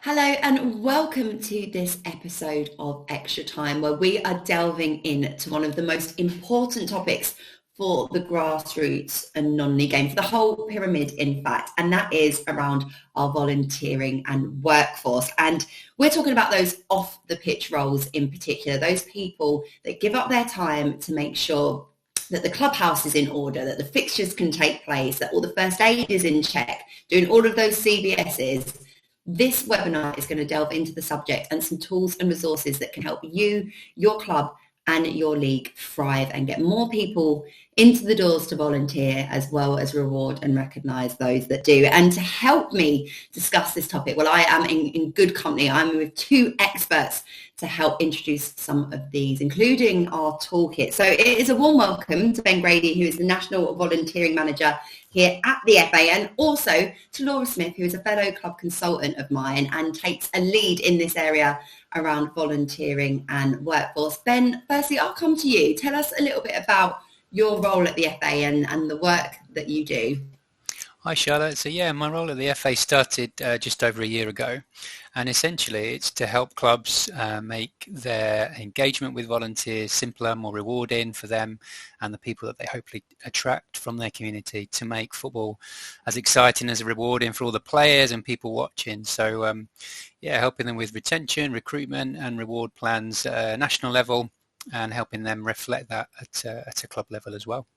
Hello and welcome to this episode of Extra Time, where we are delving into one of the most important topics for the grassroots and non-league game, for the whole pyramid in fact, and that is around our volunteering and workforce. And we're talking about those off the pitch roles in particular, those people that give up their time to make sure that the clubhouse is in order, that the fixtures can take place, that all the first aid is in check, doing all of those CVSs. This webinar is going to delve into the subject and some tools and resources that can help you, your club and your league thrive and get more people into the doors to volunteer, as well as reward and recognise those that do. And to help me discuss this topic, well, I am in good company. I'm with two experts to help introduce some of these, including our toolkit. So it is a warm welcome to Ben Grady, who is the National Volunteering Manager here at the FA, and also to Laura Smith, who is a fellow club consultant of mine and takes a lead in this area around volunteering and workforce. Ben, firstly, I'll come to you. Tell us a little bit about your role at the FA and the work that you do. Hi Charlotte. So my role at the FA started just over a year ago, and essentially it's to help clubs make their engagement with volunteers simpler, more rewarding for them and the people that they hopefully attract from their community, to make football as exciting as rewarding for all the players and people watching. So helping them with retention, recruitment and reward plans at a national level, and helping them reflect that at a club level as well.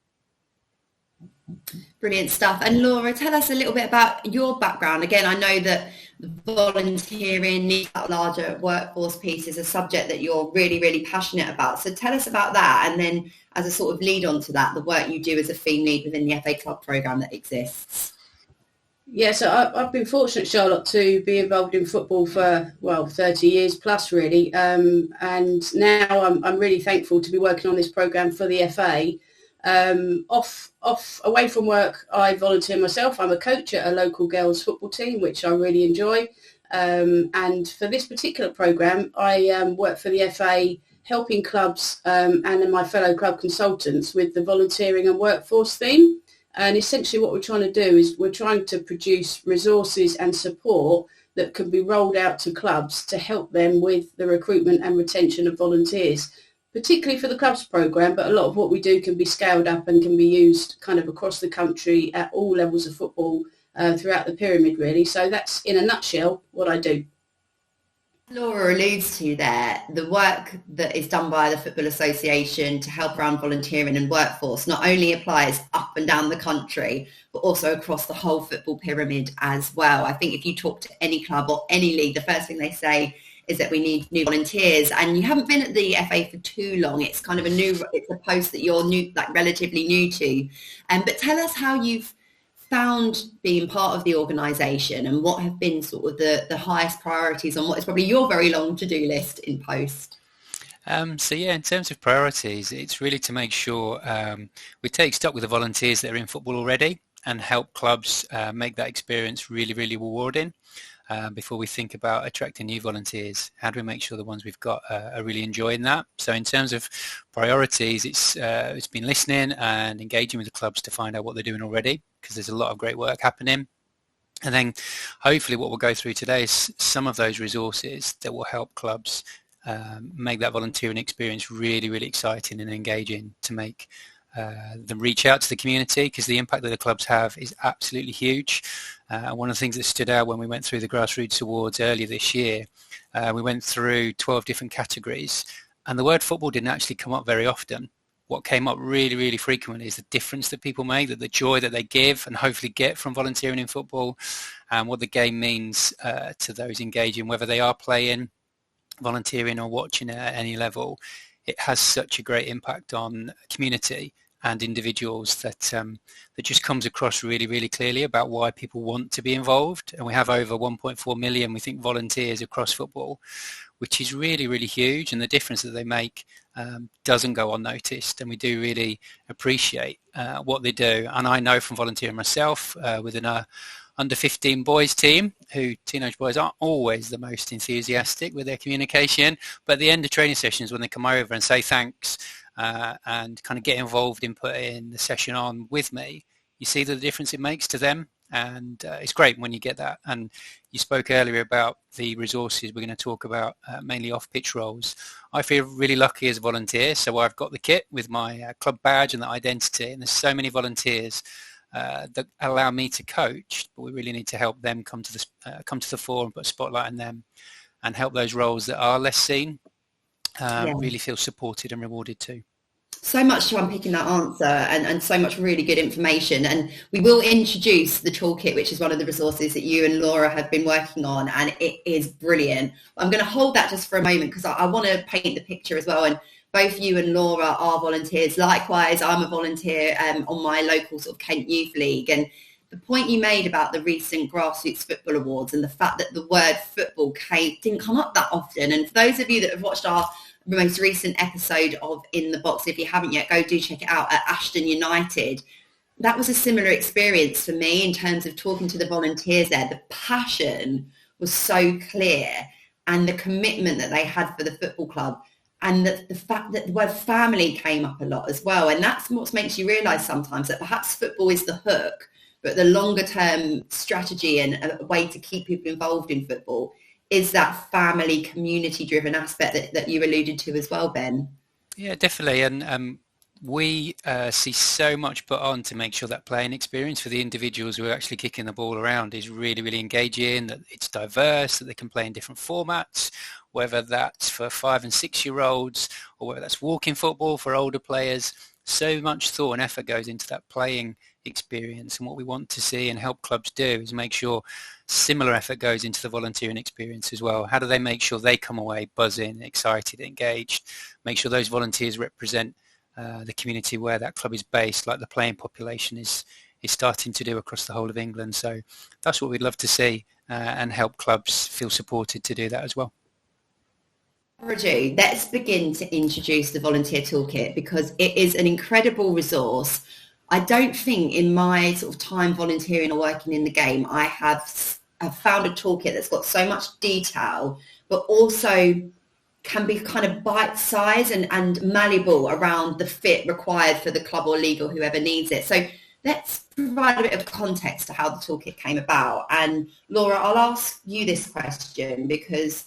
Brilliant stuff. And Laura, tell us a little bit about your background. Again, I know that volunteering, that larger workforce piece, is a subject that you're really, really passionate about. So tell us about that, and then as a sort of lead on to that, the work you do as a theme lead within the FA Club programme that exists. Yeah, so I've been fortunate, Charlotte, to be involved in football for, 30 years plus, really. And now I'm really thankful to be working on this programme for the FA. Away from work, I volunteer myself. I'm a coach at a local girls football team, which I really enjoy. And for this particular programme, I work for the FA, helping clubs and my fellow club consultants with the volunteering and workforce theme. And essentially what we're trying to do is we're trying to produce resources and support that can be rolled out to clubs to help them with the recruitment and retention of volunteers, particularly for the clubs programme, but a lot of what we do can be scaled up and can be used kind of across the country at all levels of football throughout the pyramid, really. So that's, in a nutshell, what I do. Laura alludes to there, the work that is done by the Football Association to help around volunteering and workforce not only applies up and down the country, but also across the whole football pyramid as well. I think if you talk to any club or any league, the first thing they say is that we need new volunteers. And you haven't been at the FA for too long. It's kind of it's a post that you're new, like relatively new to. But tell us how you've found being part of the organisation, and what have been sort of the highest priorities on what is probably your very long to-do list in post. In terms of priorities, it's really to make sure we take stock with the volunteers that are in football already and help clubs make that experience really, really rewarding. Before we think about attracting new volunteers, how do we make sure the ones we've got are really enjoying that? So in terms of priorities, it's been listening and engaging with the clubs to find out what they're doing already, because there's a lot of great work happening. And then hopefully what we'll go through today is some of those resources that will help clubs make that volunteering experience really, really exciting and engaging, to make them reach out to the community, because the impact that the clubs have is absolutely huge. One of the things that stood out when we went through the Grassroots Awards earlier this year, we went through 12 different categories, and the word football didn't actually come up very often. What came up really, really frequently is the difference that people make, that the joy that they give and hopefully get from volunteering in football, and what the game means to those engaging, whether they are playing, volunteering or watching at any level. It has such a great impact on community and individuals that just comes across really, really clearly about why people want to be involved. And we have over 1.4 million, we think, volunteers across football, which is really, really huge. And the difference that they make doesn't go unnoticed. And we do really appreciate what they do. And I know from volunteering myself within a under 15 boys team, who teenage boys aren't always the most enthusiastic with their communication, but at the end of training sessions, when they come over and say thanks and kind of get involved in putting the session on with me, you see the difference it makes to them and it's great when you get that. And you spoke earlier about the resources we're going to talk about, mainly off-pitch roles. I feel really lucky as a volunteer, so I've got the kit with my club badge and the identity, and there's so many volunteers that allow me to coach, but we really need to help them come to the fore and put a spotlight on them and help those roles that are less seen really feel supported and rewarded too. So much to unpick in that answer, and so much really good information. And we will introduce the toolkit, which is one of the resources that you and Laura have been working on, and it is brilliant. I'm going to hold that just for a moment because I want to paint the picture as well. And both you and Laura are volunteers. Likewise, I'm a volunteer on my local sort of Kent Youth League. And the point you made about the recent Grassroots Football Awards and the fact that the word football didn't come up that often. And for those of you that have watched our most recent episode of In the Box, if you haven't yet, do check it out, at Ashton United. That was a similar experience for me in terms of talking to the volunteers there. The passion was so clear, and the commitment that they had for the football club, and the fact that the word family came up a lot as well. And that's what makes you realise sometimes that perhaps football is the hook, but the longer term strategy and a way to keep people involved in football is that family, community-driven aspect that you alluded to as well, Ben. Yeah, definitely. And we see so much put on to make sure that playing experience for the individuals who are actually kicking the ball around is really, really engaging, that it's diverse, that they can play in different formats, whether that's for 5 and 6-year-olds or whether that's walking football for older players. So much thought and effort goes into that playing experience, and what we want to see and help clubs do is make sure similar effort goes into the volunteering experience as well. How do they make sure they come away buzzing, excited, engaged, make sure those volunteers represent the community where that club is based, like the playing population is starting to do across the whole of England. So that's what we'd love to see, and help clubs feel supported to do that as well. Reggie, let's begin to introduce the Volunteer Toolkit, because it is an incredible resource. I don't think in my sort of time volunteering or working in the game, I have found a toolkit that's got so much detail, but also can be kind of bite-sized and malleable around the fit required for the club or league or whoever needs it. So let's provide a bit of context to how the toolkit came about. And Laura, I'll ask you this question because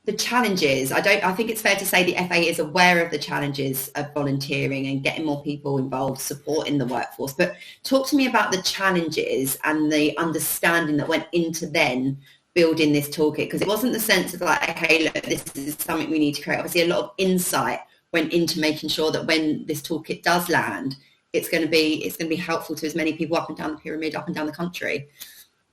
the challenges, I think it's fair to say the FA is aware of the challenges of volunteering and getting more people involved, supporting the workforce. But talk to me about the challenges and the understanding that went into then building this toolkit, because it wasn't the sense of like, okay, look, this is something we need to create. Obviously, a lot of insight went into making sure that when this toolkit does land, it's going to be helpful to as many people up and down the pyramid, up and down the country.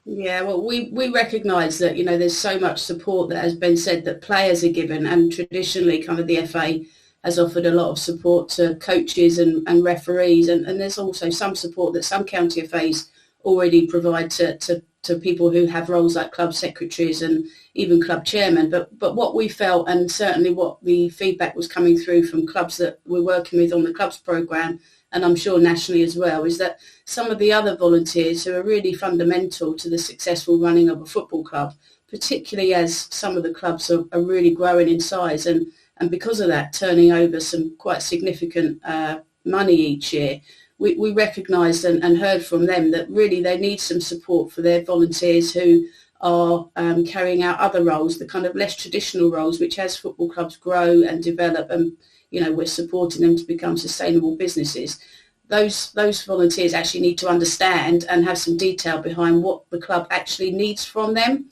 Yeah, well, we recognise that, there's so much support that has been said that players are given, and traditionally kind of the FA has offered a lot of support to coaches and referees, and there's also some support that some county FAs already provide to people who have roles like club secretaries and even club chairmen. But what we felt, and certainly what the feedback was coming through from clubs that we're working with on the clubs programme, and I'm sure nationally as well, is that some of the other volunteers who are really fundamental to the successful running of a football club, particularly as some of the clubs are really growing in size and because of that turning over some quite significant money each year, we recognised and heard from them that really they need some support for their volunteers who are carrying out other roles, the kind of less traditional roles, which as football clubs grow and develop and we're supporting them to become sustainable businesses. Those volunteers actually need to understand and have some detail behind what the club actually needs from them.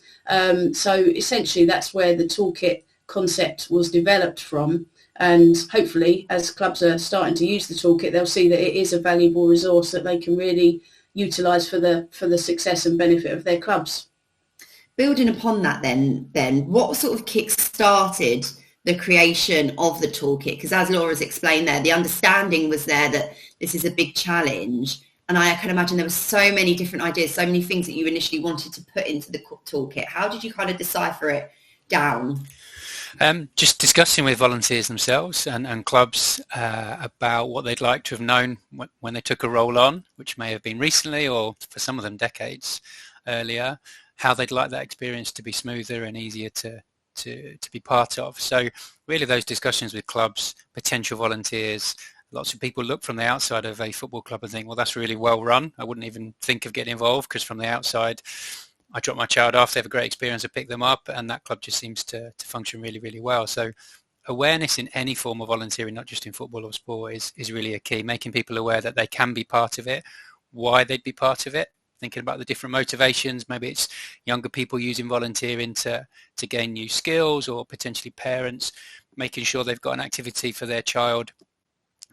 So essentially that's where the toolkit concept was developed from. And hopefully as clubs are starting to use the toolkit, they'll see that it is a valuable resource that they can really utilise for the success and benefit of their clubs. Building upon that then, what sort of kick-started the creation of the toolkit? Because as Laura's explained there, the understanding was there that this is a big challenge. And I can imagine there were so many different ideas, so many things that you initially wanted to put into the toolkit. How did you kind of decipher it down? Just discussing with volunteers themselves and clubs about what they'd like to have known when they took a role on, which may have been recently or for some of them decades earlier, how they'd like that experience to be smoother and easier to be part of. So really those discussions with clubs, potential volunteers, lots of people look from the outside of a football club and think, well, that's really well run. I wouldn't even think of getting involved, because from the outside, I drop my child off, they have a great experience, I pick them up, and that club just seems to function really, really well. So awareness in any form of volunteering, not just in football or sport, is really a key, making people aware that they can be part of it, why they'd be part of it, thinking about the different motivations. Maybe it's younger people using volunteering to gain new skills, or potentially parents making sure they've got an activity for their child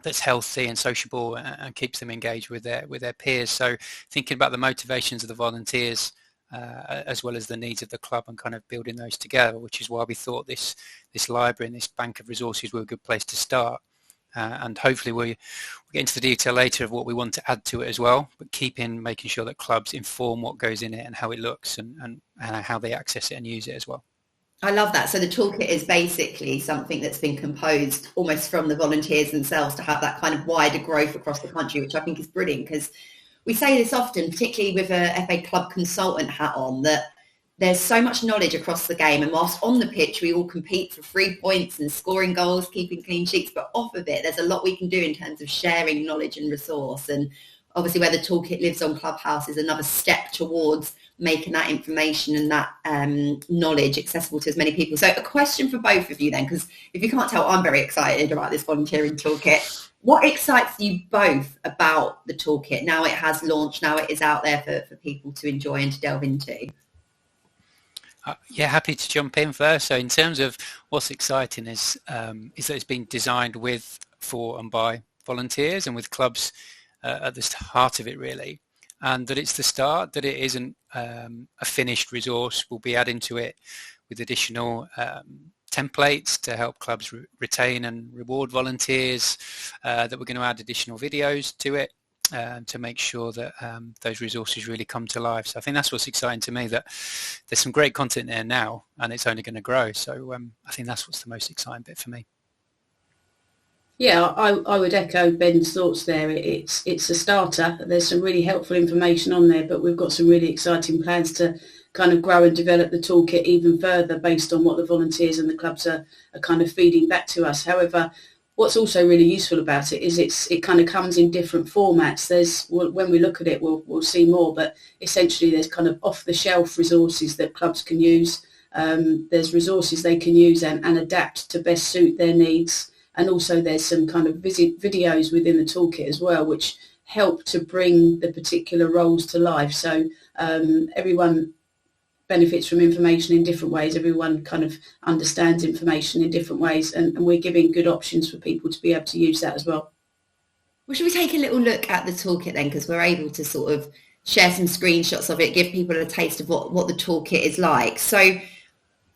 that's healthy and sociable and keeps them engaged with their peers. So thinking about the motivations of the volunteers as well as the needs of the club, and kind of building those together, which is why we thought this library and this bank of resources were a good place to start. And hopefully we'll get into the detail later of what we want to add to it as well, but making sure that clubs inform what goes in it and how it looks, and how they access it and use it as well. I love that. So the toolkit is basically something that's been composed almost from the volunteers themselves to have that kind of wider growth across the country, which I think is brilliant, because we say this often, particularly with a FA club consultant hat on, that there's so much knowledge across the game, and whilst on the pitch we all compete for 3 points and scoring goals, keeping clean sheets, but off of it there's a lot we can do in terms of sharing knowledge and resource. And obviously where the toolkit lives on Clubhouse is another step towards making that information and that knowledge accessible to as many people. So a question for both of you then, because if you can't tell, I'm very excited about this volunteering toolkit. What excites you both about the toolkit now it has launched, now it is out there for people to enjoy and to delve into? Yeah, happy to jump in first. So in terms of what's exciting is that it's been designed with, for and by volunteers, and with clubs at the heart of it really, and that it's the start, that it isn't a finished resource. We'll be adding to it with additional templates to help clubs retain and reward volunteers, that we're going to add additional videos to it to make sure that those resources really come to life. So I think that's what's exciting to me, that there's some great content there now and it's only going to grow. So I think that's what's the most exciting bit for me. Yeah, I would echo Ben's thoughts there. It's a starter. There's some really helpful information on there, but we've got some really exciting plans to kind of grow and develop the toolkit even further based on what the volunteers and the clubs are kind of feeding back to us. However, what's also really useful about it is it kind of comes in different formats. When we look at it, we'll see more, but essentially there's kind of off-the-shelf resources that clubs can use. There's resources they can use and adapt to best suit their needs. And also there's some kind of videos within the toolkit as well, which help to bring the particular roles to life. So everyone benefits from information in different ways. Everyone kind of understands information in different ways, and we're giving good options for people to be able to use that as well. Well, should we take a little look at the toolkit then, because we're able to sort of share some screenshots of it, give people a taste of what the toolkit is like. So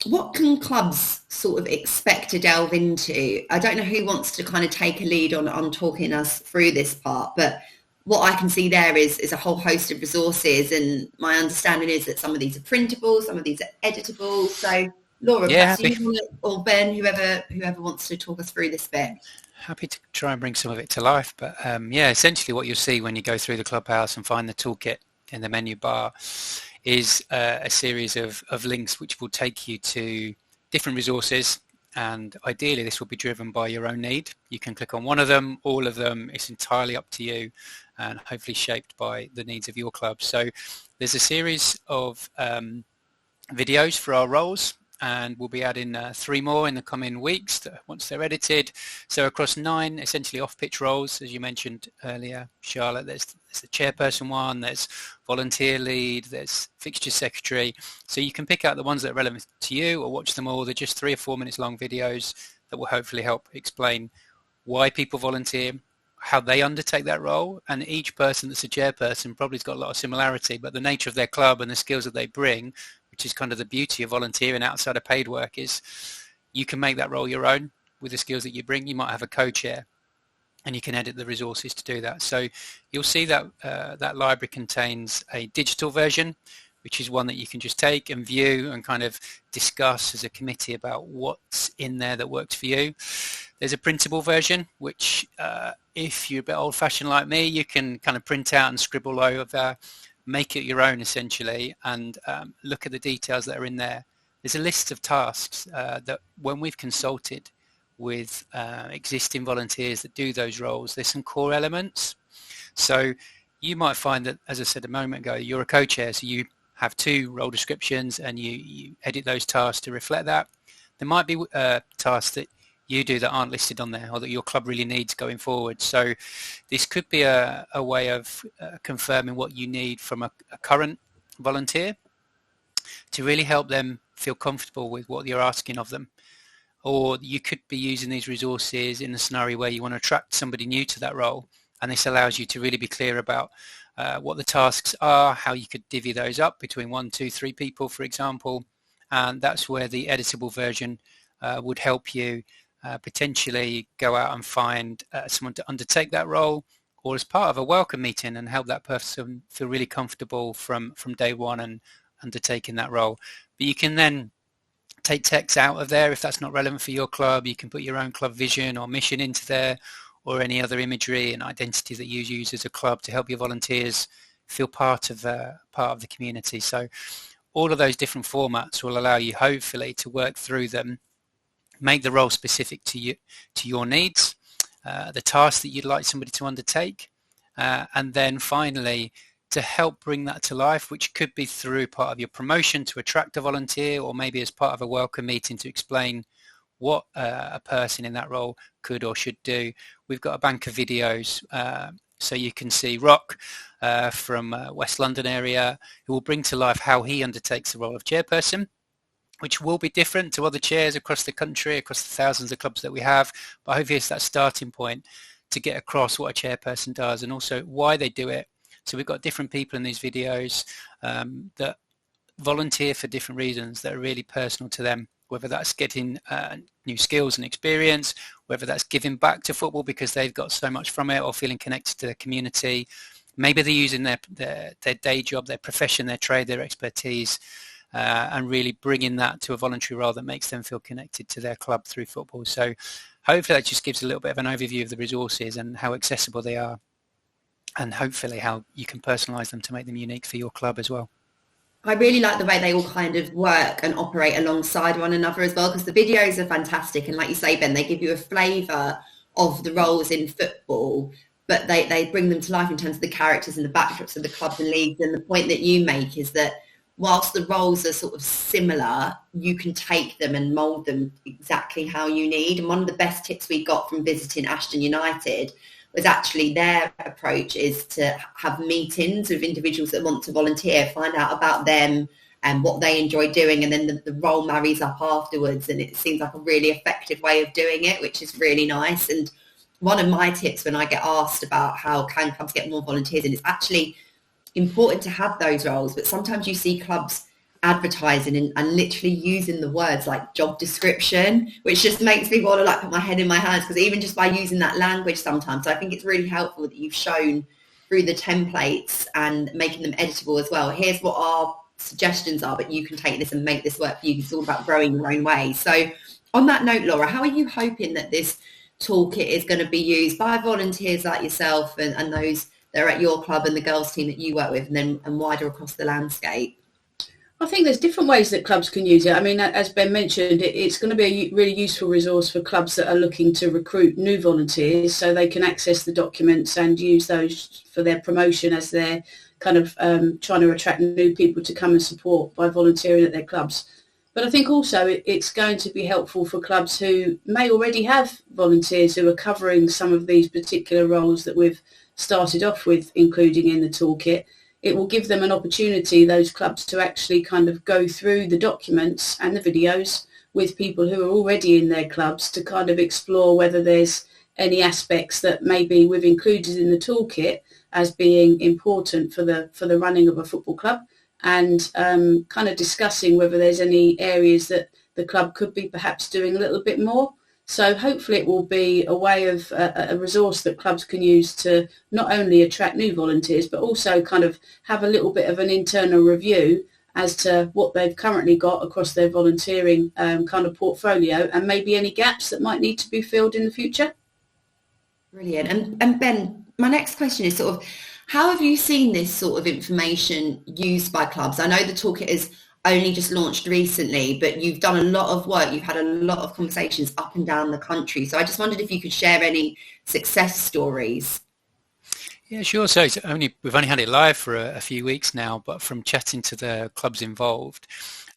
what can clubs sort of expect to delve into? I don't know who wants to kind of take a lead on talking us through this part, but what I can see there is a whole host of resources, and my understanding is that some of these are printable, some of these are editable. So Laura, or Ben, whoever wants to talk us through this bit. Happy to try and bring some of it to life, but essentially what you'll see when you go through the Clubhouse and find the toolkit in the menu bar is a series of links which will take you to different resources, and ideally this will be driven by your own need. You can click on one of them, all of them, it's entirely up to you, and hopefully shaped by the needs of your club. So there's a series of videos for our roles, and we'll be adding 3 more in the coming weeks once they're edited. So across 9 essentially off-pitch roles, as you mentioned earlier, Charlotte, there's the chairperson one, there's volunteer lead, there's fixture secretary. So you can pick out the ones that are relevant to you or watch them all. They're just 3 or 4 minutes long videos that will hopefully help explain why people volunteer, how they undertake that role, and each person that's a chairperson probably has got a lot of similarity, but the nature of their club and the skills that they bring, which is kind of the beauty of volunteering outside of paid work, is you can make that role your own with the skills that you bring. You might have a co-chair and you can edit the resources to do that. So you'll see that that library contains a digital version, which is one that you can just take and view and kind of discuss as a committee about what's in there that works for you. There's a printable version, which if you're a bit old-fashioned like me, you can kind of print out and scribble over, make it your own essentially, and look at the details that are in there. There's a list of tasks that when we've consulted with existing volunteers that do those roles, there's some core elements. So you might find that, as I said a moment ago, you're a co-chair, so you have 2 role descriptions and you edit those tasks to reflect that. There might be tasks that you do that aren't listed on there or that your club really needs going forward. So this could be a way of confirming what you need from a current volunteer to really help them feel comfortable with what you're asking of them. Or you could be using these resources in a scenario where you want to attract somebody new to that role, and this allows you to really be clear about what the tasks are, how you could divvy those up between 1, 2, 3 people, for example. And that's where the editable version would help you potentially go out and find someone to undertake that role, or as part of a welcome meeting, and help that person feel really comfortable from day one and undertaking that role. But you can then take text out of there if that's not relevant for your club. You can put your own club vision or mission into there, or any other imagery and identity that you use as a club to help your volunteers feel part of the community. So all of those different formats will allow you, hopefully, to work through them, make the role specific to you, to your needs, the task that you'd like somebody to undertake, and then finally to help bring that to life, which could be through part of your promotion to attract a volunteer, or maybe as part of a welcome meeting to explain what a person in that role could or should do. We've got a bank of videos, so you can see Rock from West London area, who will bring to life how he undertakes the role of chairperson, which will be different to other chairs across the country, across the thousands of clubs that we have. But hopefully it's that starting point to get across what a chairperson does and also why they do it. So we've got different people in these videos that volunteer for different reasons that are really personal to them, whether that's getting new skills and experience, whether that's giving back to football because they've got so much from it, or feeling connected to the community. Maybe they're using their day job, their profession, their trade, their expertise, and really bringing that to a voluntary role that makes them feel connected to their club through football. So hopefully that just gives a little bit of an overview of the resources and how accessible they are, and hopefully how you can personalise them to make them unique for your club as well. I really like the way they all kind of work and operate alongside one another as well, because the videos are fantastic. And like you say, Ben, they give you a flavour of the roles in football, but they bring them to life in terms of the characters and the backdrops of the clubs and leagues. And the point that you make is that whilst the roles are sort of similar, you can take them and mould them exactly how you need. And one of the best tips we got from visiting Ashton United was actually their approach is to have meetings with individuals that want to volunteer, find out about them and what they enjoy doing, and then the role marries up afterwards. And it seems like a really effective way of doing it, which is really nice. And one of my tips when I get asked about how can clubs get more volunteers, and it's actually important to have those roles, but sometimes you see clubs advertising and literally using the words like job description, which just makes me want to like put my head in my hands, because even just by using that language sometimes, I think it's really helpful that you've shown through the templates and making them editable as well. Here's what our suggestions are, but you can take this and make this work for you. It's all about growing your own way. So on that note, Laura, how are you hoping that this toolkit is going to be used by volunteers like yourself and those that are at your club and the girls team that you work with, and wider across the landscape? I think there's different ways that clubs can use it. I mean, as Ben mentioned, it's going to be a really useful resource for clubs that are looking to recruit new volunteers, so they can access the documents and use those for their promotion as they're kind of trying to attract new people to come and support by volunteering at their clubs. But I think also it's going to be helpful for clubs who may already have volunteers who are covering some of these particular roles that we've started off with including in the toolkit. It will give them an opportunity, those clubs, to actually kind of go through the documents and the videos with people who are already in their clubs to kind of explore whether there's any aspects that maybe we've included in the toolkit as being important for the running of a football club, and kind of discussing whether there's any areas that the club could be perhaps doing a little bit more. So hopefully it will be a way of a resource that clubs can use to not only attract new volunteers, but also kind of have a little bit of an internal review as to what they've currently got across their volunteering kind of portfolio, and maybe any gaps that might need to be filled in the future. Brilliant. And Ben, my next question is sort of, how have you seen this sort of information used by clubs? I know the toolkit is only just launched recently, but you've done a lot of work. You've had a lot of conversations up and down the country. So I just wondered if you could share any success stories. Yeah, sure. So we've only had it live for a few weeks now, but from chatting to the clubs involved,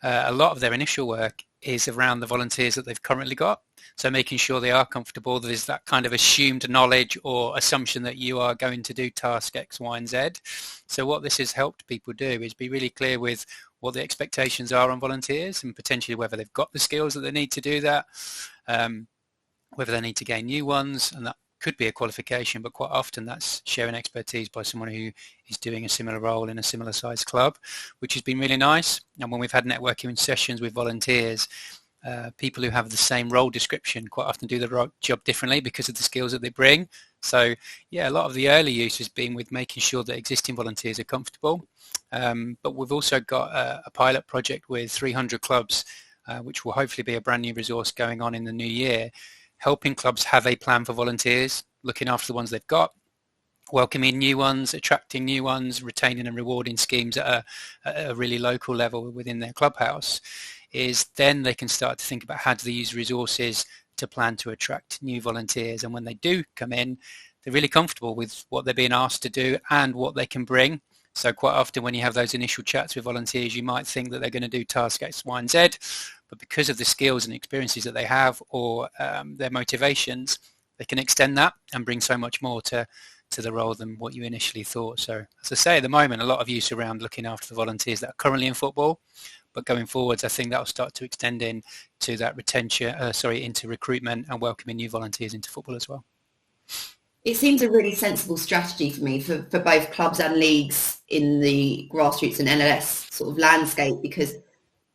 a lot of their initial work is around the volunteers that they've currently got. So making sure they are comfortable. There's that kind of assumed knowledge or assumption that you are going to do task X, Y, and Z. So what this has helped people do is be really clear with what the expectations are on volunteers and potentially whether they've got the skills that they need to do that, whether they need to gain new ones, and that could be a qualification, but quite often that's sharing expertise by someone who is doing a similar role in a similar sized club, which has been really nice. And when we've had networking sessions with volunteers, people who have the same role description quite often do the job differently because of the skills that they bring. So yeah, a lot of the early use has been with making sure that existing volunteers are comfortable. But we've also got a pilot project with 300 clubs, which will hopefully be a brand new resource going on in the new year, helping clubs have a plan for volunteers, looking after the ones they've got, welcoming new ones, attracting new ones, retaining and rewarding schemes at a really local level within their clubhouse. Is then they can start to think about how do they use resources to plan to attract new volunteers. And when they do come in, they're really comfortable with what they're being asked to do and what they can bring. So quite often when you have those initial chats with volunteers, you might think that they're going to do task X, Y, and Z, but because of the skills and experiences that they have or their motivations, they can extend that and bring so much more to the role than what you initially thought. So as I say, at the moment, a lot of use around looking after the volunteers that are currently in football, but going forwards, I think that will start to extend into that into recruitment and welcoming new volunteers into football as well. It seems a really sensible strategy for me for both clubs and leagues in the grassroots and NLS sort of landscape, because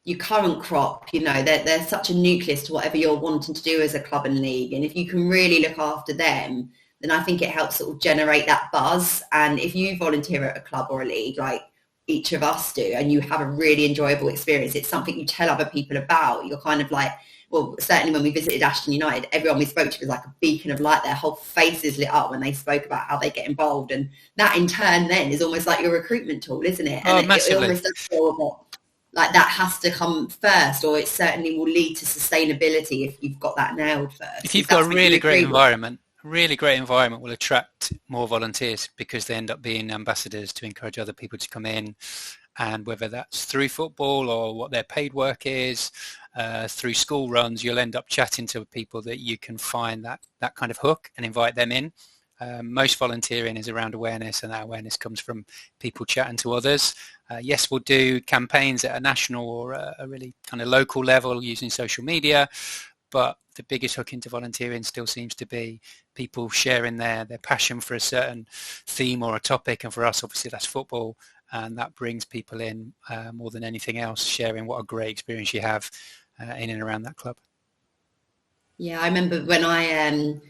your current crop, they're such a nucleus to whatever you're wanting to do as a club and league. And if you can really look after them, then I think it helps sort of generate that buzz. And if you volunteer at a club or a league, like each of us do, and you have a really enjoyable experience, it's something you tell other people about. You're kind of like, well, certainly when we visited Ashton United, everyone we spoke to was like a beacon of light. Their whole faces lit up when they spoke about how they get involved. And that in turn then is almost like your recruitment tool, isn't it? And massively. It almost does feel that, like that has to come first, or it certainly will lead to sustainability if you've got that nailed first. If you've got a really great environment, will attract more volunteers because they end up being ambassadors to encourage other people to come in. And whether that's through football or what their paid work is, through school runs, you'll end up chatting to people that you can find that kind of hook and invite them in. Most volunteering is around awareness, and that awareness comes from people chatting to others. Yes, we'll do campaigns at a national or a really kind of local level using social media, but the biggest hook into volunteering still seems to be people sharing their passion for a certain theme or a topic. And for us, obviously, that's football. And that brings people in more than anything else, sharing what a great experience you have in and around that club. Yeah, I remember when I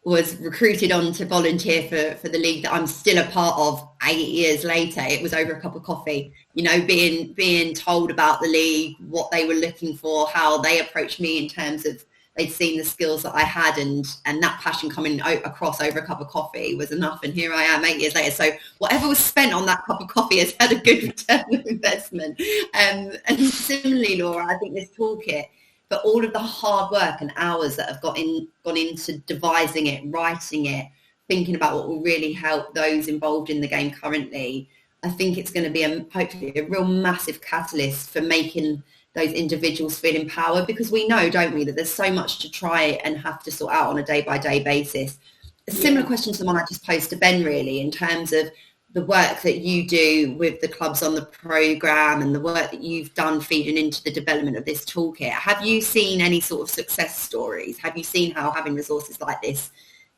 was recruited on to volunteer for the league that I'm still a part of 8 years later. It was over a cup of coffee, being told about the league, what they were looking for, how they approached me in terms of they'd seen the skills that I had, and that passion coming across over a cup of coffee was enough. And here I am 8 years later. So whatever was spent on that cup of coffee has had a good return of investment. And similarly, Laura, I think this toolkit, for all of the hard work and hours that have gone into devising it, writing it, thinking about what will really help those involved in the game currently, I think it's going to be hopefully a real massive catalyst for making those individuals feel empowered, because we know, don't we, that there's so much to try and have to sort out on a day-by-day basis. A similar question to the one I just posed to Ben, really, in terms of the work that you do with the clubs on the programme and the work that you've done feeding into the development of this toolkit. Have you seen any sort of success stories? Have you seen how having resources like this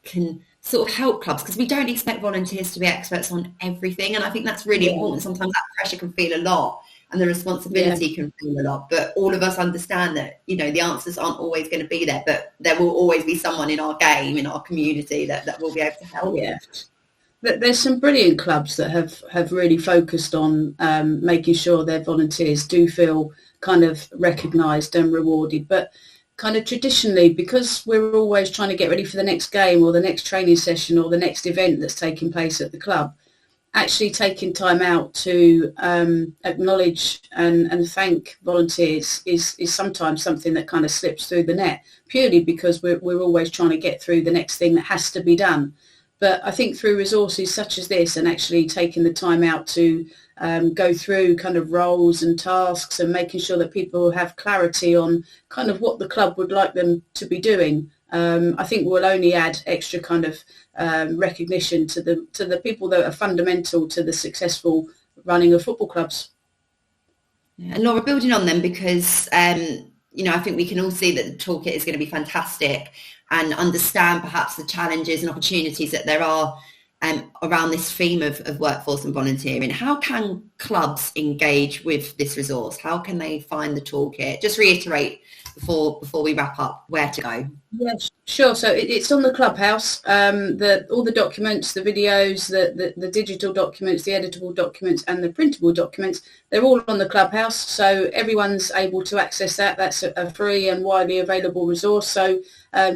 can sort of help clubs? Because we don't expect volunteers to be experts on everything, and I think that's really important. Sometimes that pressure can feel a lot and the responsibility can feel a lot, but all of us understand that, the answers aren't always going to be there, but there will always be someone in our game, in our community that will be able to help. Yeah. There's some brilliant clubs that have really focused on making sure their volunteers do feel kind of recognised and rewarded. But kind of traditionally, because we're always trying to get ready for the next game or the next training session or the next event that's taking place at the club, actually taking time out to acknowledge and thank volunteers is sometimes something that kind of slips through the net, purely because we're always trying to get through the next thing that has to be done. But I think through resources such as this, and actually taking the time out to go through kind of roles and tasks and making sure that people have clarity on kind of what the club would like them to be doing, I think will only add extra kind of recognition to the people that are fundamental to the successful running of football clubs. And Laura, building on them, because I think we can all see that the toolkit is going to be fantastic, and understand perhaps the challenges and opportunities that there are around this theme of workforce and volunteering. How can clubs engage with this resource? How can they find the toolkit? Just reiterate before we wrap up where to go. Yes, sure. So it's on the Clubhouse. All the documents, the videos, the digital documents, the editable documents, and the printable documents, they're all on the Clubhouse. So everyone's able to access that. That's a free and widely available resource. So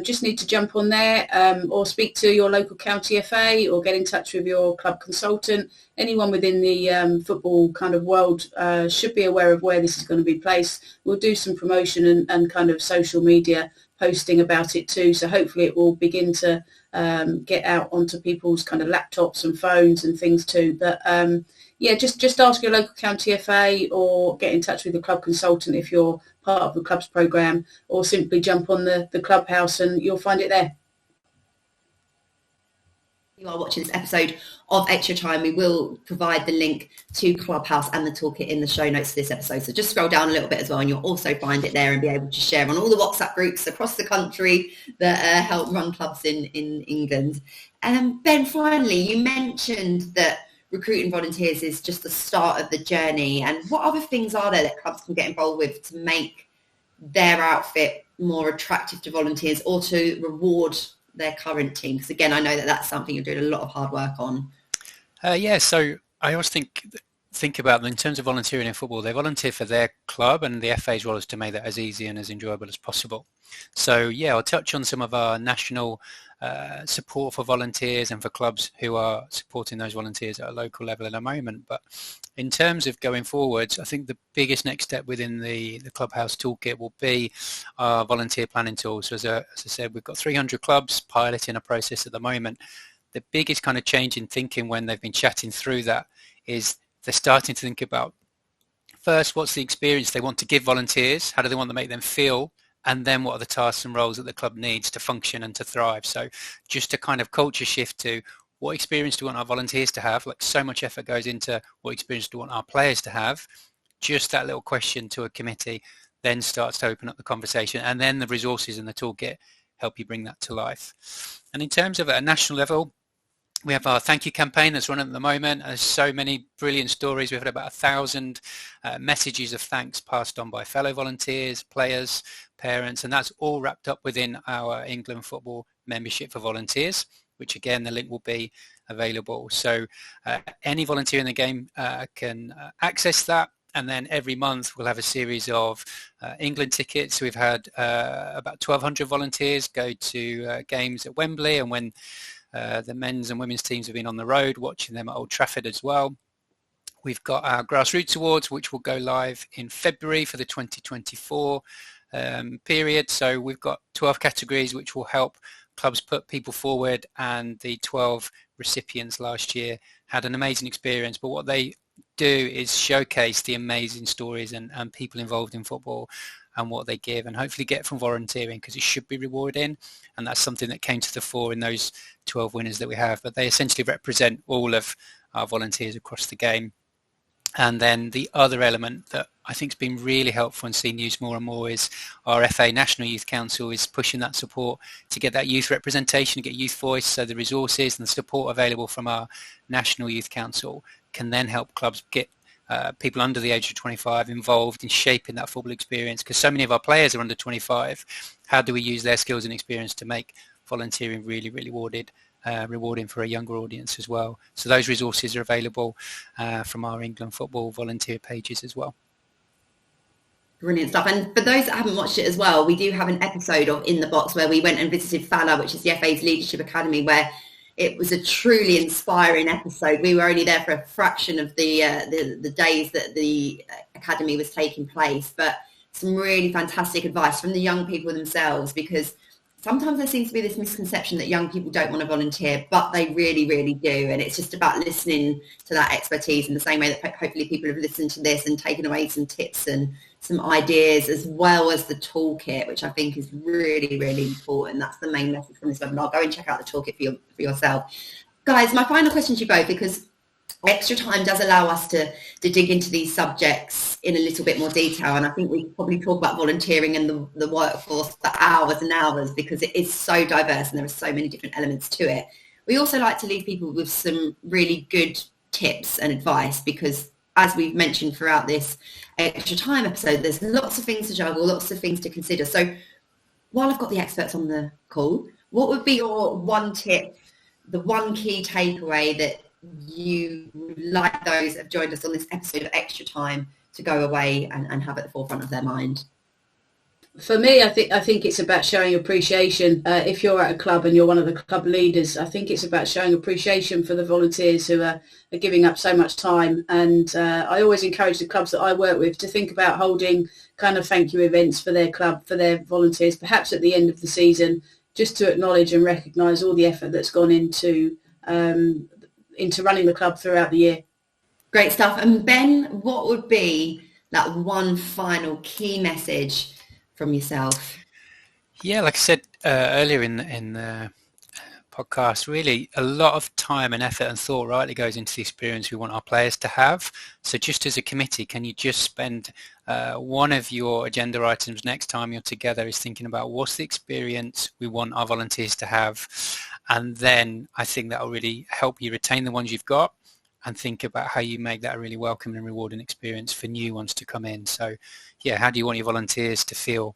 just need to jump on there, or speak to your local county FA, or get in touch with your club consultant. Anyone within the football kind of world should be aware of where this is going to be placed. We'll do some promotion and kind of social media posting about it too, so hopefully it will begin to get out onto people's kind of laptops and phones and things too. But just ask your local county FA, or get in touch with the club consultant if you're part of the club's programme, or simply jump on the Clubhouse and you'll find it there. You are watching this episode of Extra Time, we will provide the link to Clubhouse and the toolkit in the show notes for this episode. So just scroll down a little bit as well, and you'll also find it there and be able to share on all the WhatsApp groups across the country that help run clubs in England. Ben, finally, you mentioned that recruiting volunteers is just the start of the journey. And what other things are there that clubs can get involved with to make their outfit more attractive to volunteers, or to reward their current team? Because again, I know that that's something you're doing a lot of hard work on. So I always think about them in terms of volunteering in football. They volunteer for their club, and the FA's role is to make that as easy and as enjoyable as possible. So I'll touch on some of our national support for volunteers and for clubs who are supporting those volunteers at a local level in a moment. But in terms of going forwards, I think the biggest next step within the Clubhouse toolkit will be our volunteer planning tool. So as I said, we've got 300 clubs piloting a process at the moment. The biggest kind of change in thinking when they've been chatting through that is they're starting to think about, first, what's the experience they want to give volunteers? How do they want to make them feel? And then what are the tasks and roles that the club needs to function and to thrive? So just a kind of culture shift to, what experience do we want our volunteers to have? Like, so much effort goes into what experience do we want our players to have? Just that little question to a committee then starts to open up the conversation, and then the resources in the toolkit help you bring that to life. And in terms of at a national level, we have our thank you campaign that's running at the moment. There's so many brilliant stories. We've had about 1,000 messages of thanks passed on by fellow volunteers, players, parents, and that's all wrapped up within our England Football membership for volunteers, which again, the link will be available. So any volunteer in the game can access that. And then every month we'll have a series of England tickets. We've had about 1,200 volunteers go to games at Wembley, and when the men's and women's teams have been on the road, watching them at Old Trafford as well. We've got our Grassroots Awards, which will go live in February for the 2024 period. So we've got 12 categories which will help clubs put people forward, and the 12 recipients last year had an amazing experience. But what they do is showcase the amazing stories and people involved in football and what they give and hopefully get from volunteering, because it should be rewarding, and that's something that came to the fore in those 12 winners that we have. But they essentially represent all of our volunteers across the game. And then the other element that I think has been really helpful and seen used more and more is our FA National Youth Council is pushing that support to get that youth representation, to get youth voice. So the resources and the support available from our National Youth Council can then help clubs get people under the age of 25 involved in shaping that football experience, because so many of our players are under 25. How do we use their skills and experience to make volunteering really, really rewarding for a younger audience as well? So those resources are available from our England Football volunteer pages as well. Brilliant stuff. And for those that haven't watched it as well, we do have an episode of In the Box where we went and visited Fala, which is the FA's Leadership Academy, where It was a truly inspiring episode. We were only there for a fraction of the days that the academy was taking place, but some really fantastic advice from the young people themselves, because sometimes there seems to be this misconception that young people don't want to volunteer, but they really, really do. And it's just about listening to that expertise in the same way that hopefully people have listened to this and taken away some tips and some ideas, as well as the toolkit, which I think is really, really important. That's the main message from this webinar. Go and check out the toolkit for yourself. Guys, my final question to you both, because extra time does allow us to dig into these subjects in a little bit more detail, and I think we probably talk about volunteering and the workforce for hours and hours, because it is so diverse and there are so many different elements to it. We also like to leave people with some really good tips and advice, because as we've mentioned throughout this extra time episode, there's lots of things to juggle, lots of things to consider. So while I've got the experts on the call, what would be your one tip, the one key takeaway that you like those that have joined us on this episode of Extra Time to go away and have at the forefront of their mind? For me, I think it's about showing appreciation. If you're at a club and you're one of the club leaders, I think it's about showing appreciation for the volunteers who are giving up so much time. And I always encourage the clubs that I work with to think about holding kind of thank you events for their club, for their volunteers, perhaps at the end of the season, just to acknowledge and recognise all the effort that's gone into running the club throughout the year. Great stuff. And Ben, what would be that one final key message from yourself? Yeah, like I said earlier in the podcast, really a lot of time and effort and thought rightly goes into the experience we want our players to have. So just as a committee, can you just spend one of your agenda items next time you're together is thinking about what's the experience we want our volunteers to have? And then I think that will really help you retain the ones you've got and think about how you make that a really welcome and rewarding experience for new ones to come in. So yeah, how do you want your volunteers to feel?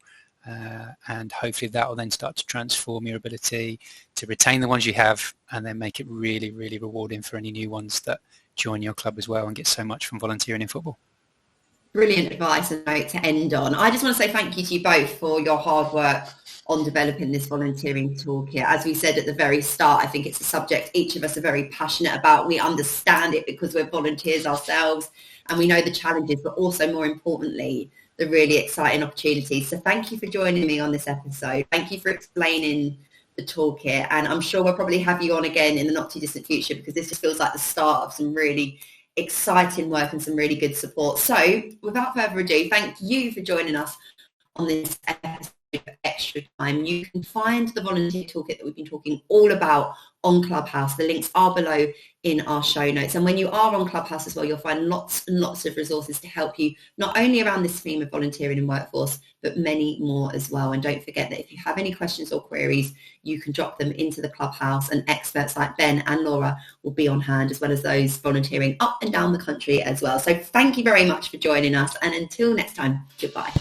And hopefully that will then start to transform your ability to retain the ones you have and then make it really, really rewarding for any new ones that join your club as well and get so much from volunteering in football. Brilliant advice and note to end on. I just want to say thank you to you both for your hard work on developing this volunteering toolkit. As we said at the very start, I think it's a subject each of us are very passionate about. We understand it because we're volunteers ourselves and we know the challenges, but also more importantly, the really exciting opportunities. So thank you for joining me on this episode. Thank you for explaining the toolkit. And I'm sure we'll probably have you on again in the not too distant future, because this just feels like the start of some really exciting work and some really good support. So without further ado, thank you for joining us on this episode of Extra Time. You can find the volunteer toolkit that we've been talking all about on Clubhouse. The links are below in our show notes. And when you are on Clubhouse as well, you'll find lots and lots of resources to help you, not only around this theme of volunteering in workforce, but many more as well. And don't forget that if you have any questions or queries, you can drop them into the Clubhouse, and experts like Ben and Laura will be on hand, as well as those volunteering up and down the country as well. So thank you very much for joining us. And until next time, goodbye.